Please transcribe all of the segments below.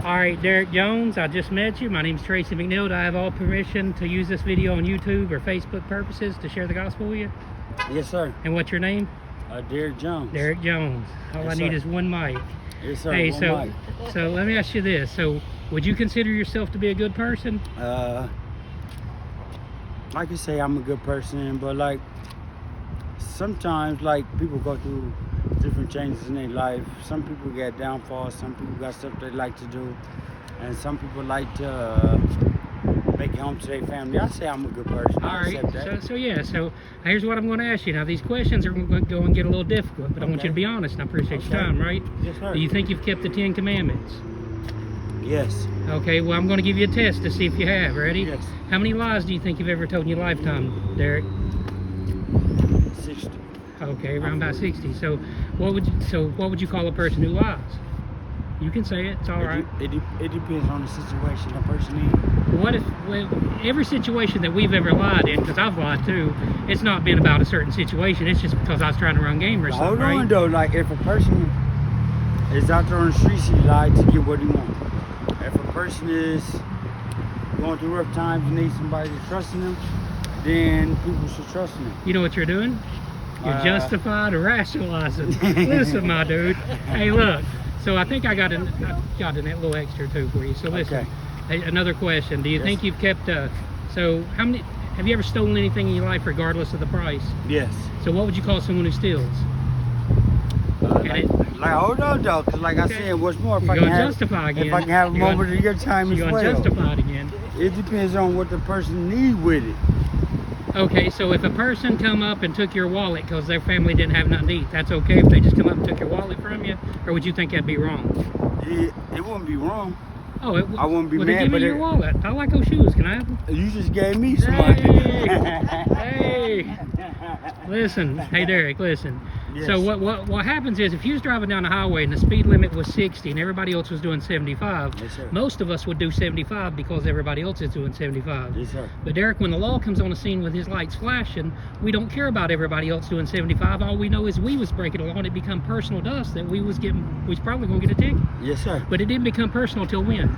All right, Derek Jones, I just met you. My name is Tracy McNeil. Do I have all permission to use this video on YouTube or Facebook purposes to share the gospel with you? Yes, sir. And what's your name? Derek Jones. Derek Jones. All Yes, I need sir. is one mic. Yes, sir. Hey, One mic. so let me ask you this. So would you consider yourself to be a good person? Like you say, I'm a good person, but like sometimes, like people go through different changes in their life. Some people get downfalls. Some people got stuff they like to do, and some people like to make it home to their family. I say I'm a good person. All I right. accept that. So here's what I'm going to ask you. Now these questions are going to go and get a little difficult, but I want you to be honest. And I appreciate your time. Right? Yes, sir. Do you think you've kept the 10 Commandments? Yes. Okay. Well, I'm going to give you a test to see if you have. Ready? Yes. How many lies do you think you've ever told in your lifetime, Derek? 60. Okay, around about 60. So what would you call a person who lies? You can say it. It's all right. It depends on the situation the person in. What if every situation that we've ever lied in, because I've lied too, it's not been about a certain situation. It's just because I was trying to run game or something, Hold right? on though, like if a person is out there on the streets, he lied to get what he wants. If a person is going through rough times and needs somebody to trust in them, then people should trust in them. You know what you're doing? You're justified or rationalizing. Listen, my dude. Hey, look. So I think I got a little extra too for you. So listen. Okay. Hey, another question. Do you Yes. think you've kept? So have you ever stolen anything in your life, regardless of the price? Yes. So what would you call someone who steals? Like hold on though, cause like I said, what's more, if You're I can gonna have, justify again. if I can have a You're moment of your time as You're well. gonna justify it again. It depends on what the person need with it. Okay, so if a person come up and took your wallet because their family didn't have nothing to eat, that's okay if they just come up and took your wallet from you? Or would you think that'd be wrong? It wouldn't be wrong. Oh, I wouldn't be well, mad, then give me but your wallet. I like those shoes. Can I have them? You just gave me some money. Hey! Listen, hey Derek, listen. Yes. So what happens is if you was driving down the highway and the speed limit was 60 and everybody else was doing 75, Yes, sir. most of us would do 75 because everybody else is doing 75. Yes, sir. But Derek, when the law comes on the scene with his lights flashing, we don't care about everybody else doing 75. All we know is we was breaking the law and it become personal to us that we was probably gonna get a ticket. Yes, sir. But it didn't become personal till when?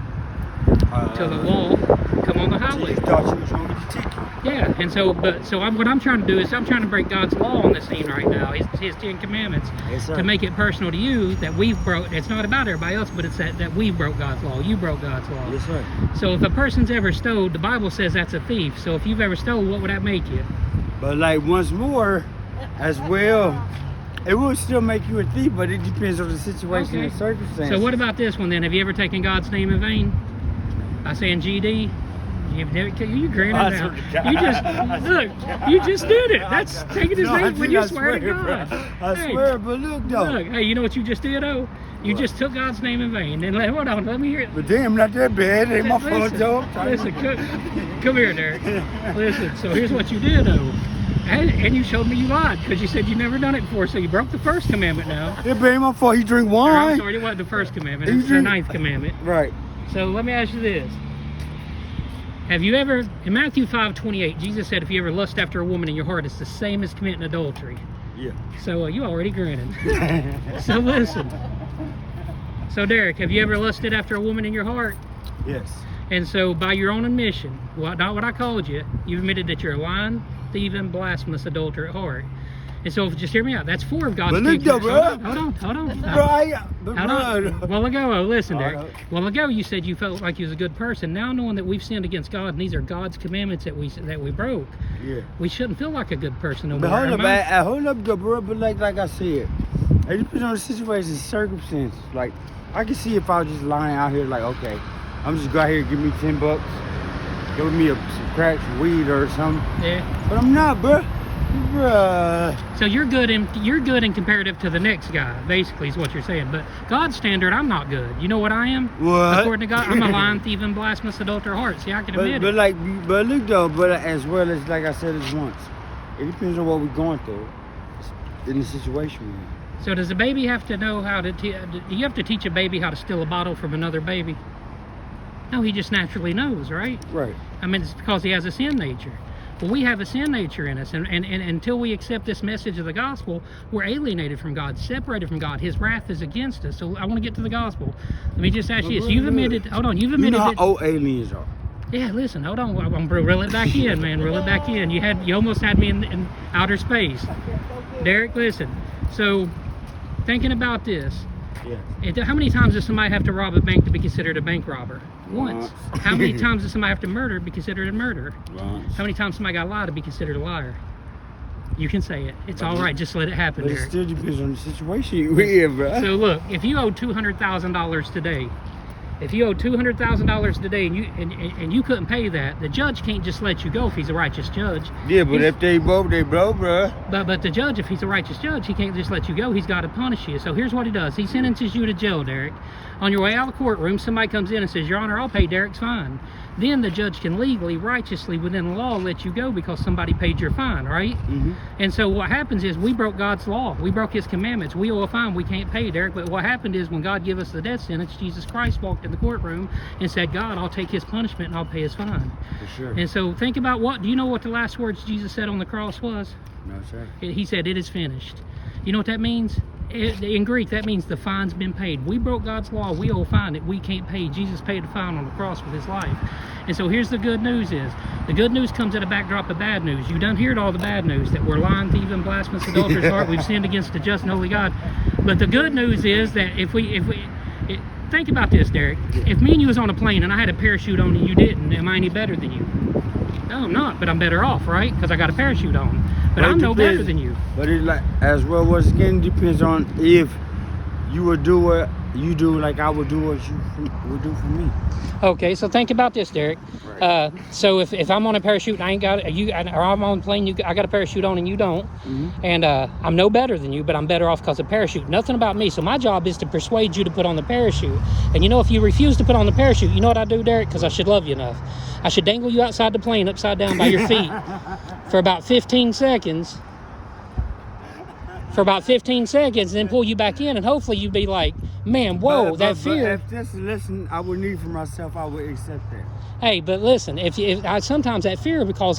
Till the law come on the highway. You thought you was gonna get the ticket. Yeah, and what I'm trying to do is I'm trying to break God's law on the scene right now, his 10 Commandments, Yes, sir. to make it personal to you that we've broke. It's not about everybody else, but it's that we broke God's law. You broke God's law. Yes, sir. So if a person's ever stole, the Bible says that's a thief. So if you've ever stole, what would that make you? But like once more, as well, it will still make you a thief, but it depends on the situation and circumstances. So what about this one then? Have you ever taken God's name in vain? By saying GD? You grinning I now. swear to God. You just look. You just did it. That's taking his name when you I swear to God. I Hey, swear, but look though. Look, hey, you know what you just did though? You What? just took God's name in vain. And hold on, let me hear it. But damn, not that bad. Ain't my fault Listen, though. listen, come here, Derek. Listen, so here's what you did though. And you showed me you lied because you said you've never done it before, so you broke the first commandment now. It ain't my fault. He drink Or, I'm wine. sorry, it wasn't the first commandment, You it's the drink- 9th commandment. Right. So let me ask you this. Have you ever, in Matthew 5:28, Jesus said if you ever lust after a woman in your heart, it's the same as committing adultery. Yeah. So you already grinning. So listen. So Derek, have you ever lusted after a woman in your heart? Yes. And so by your own admission, not what I called you, you admitted that you're a lying, thieving, blasphemous adulterer at heart. And so just hear me out. That's 4 of God's But look teachings. though, bro. Hold on. Right. But Hold on. Well ago, listen, All Derek. right. Well ago, you said you felt like you was a good person. Now knowing that we've sinned against God and these are God's commandments that we broke, Yeah. we shouldn't feel like a good person no But more. hold up, am I? hold up though, bro. But like I said, it depends on the situation, circumstances. Like I can see if I was just lying out here, like okay, I'm just go out here, give me $10, give me some crack, some weed or something. Yeah. But I'm not, bro. Bruh. So you're good in comparative to the next guy, basically is what you're saying. But God's standard, I'm not good. You know what I am? What? According to God, I'm a lying, thieving, blasphemous, adulterer at heart. See, I can admit But it. like, but look though, but as well as like I said this once, it depends on what we're going through in the situation we're in. So does a baby have to know how to? Do you have to teach a baby how to steal a bottle from another baby? No, he just naturally knows, right? Right. I mean, it's because he has a sin nature. Well, we have a sin nature in us, and until we accept this message of the gospel, we're alienated from God, separated from God. His wrath is against us. So I want to get to the gospel. Let me just ask you this. You've admitted, hold on, you've You admitted know how that, old aliens are. yeah, listen, hold on. I'm gonna reel it back in, man. Reel it back in. You almost had me in outer space. Derek, listen. So, thinking about this, Yes. how many times does somebody have to rob a bank to be considered a bank robber? Once. Once. How many times does somebody have to murder to be considered a murderer? Once. How many times somebody got to lie to be considered a liar? You can say it. It's all right. Just let it happen, But it Derek. still depends on the situation you're in, bro. So look, if you owe $200,000 today, if you owe $200,000 today and you couldn't pay that, the judge can't just let you go if he's a righteous judge. Yeah, but if they broke, bro. But the judge, if he's a righteous judge, he can't just let you go. He's got to punish you. So here's what he does. He sentences you to jail, Derek. On your way out of the courtroom, somebody comes in and says, Your Honor, I'll pay Derek's fine. Then the judge can legally, righteously, within the law, let you go because somebody paid your fine, right? Mm-hmm. And so what happens is we broke God's law. We broke his commandments. We owe a fine. We can't pay, Derek. But what happened is when God gave us the death sentence, Jesus Christ walked in the courtroom and said, God, I'll take his punishment and I'll pay his fine. For sure. And so think about do you know what the last words Jesus said on the cross was? No, sir. He said, it is finished. You know what that means? In Greek, that means the fine's been paid. We broke God's law. We owe a fine that we can't pay. Jesus paid the fine on the cross with his life. And so here's the good news is, the good news comes at a backdrop of bad news. You done heard all the bad news, that we're lying, thieving, blasphemous, adulterers, heart. We've sinned against the just and holy God. But the good news is that think about this, Derek. If me and you was on a plane and I had a parachute on and you didn't, am I any better than you? No, I'm not, but I'm better off, right? Because I got a parachute on. But I'm no better than you. But it like as well. Once again, depends on if you would do what you do, like I would do what you would do for me. Okay, so think about this, Derek. Right. So if I'm on a parachute and I ain't got or I'm on a plane, I got a parachute on and you don't, and I'm no better than you, but I'm better off because of parachute. Nothing about me. So my job is to persuade you to put on the parachute. And you know, if you refuse to put on the parachute, you know what I do, Derek? Because I should love you enough. I should dangle you outside the plane, upside down by your feet, for about 15 seconds. For about 15 seconds, and then pull you back in, and hopefully you'd be like, man, whoa, that fear. But if that's a lesson I would need for myself, I would accept that. Hey, but listen, sometimes that fear would cause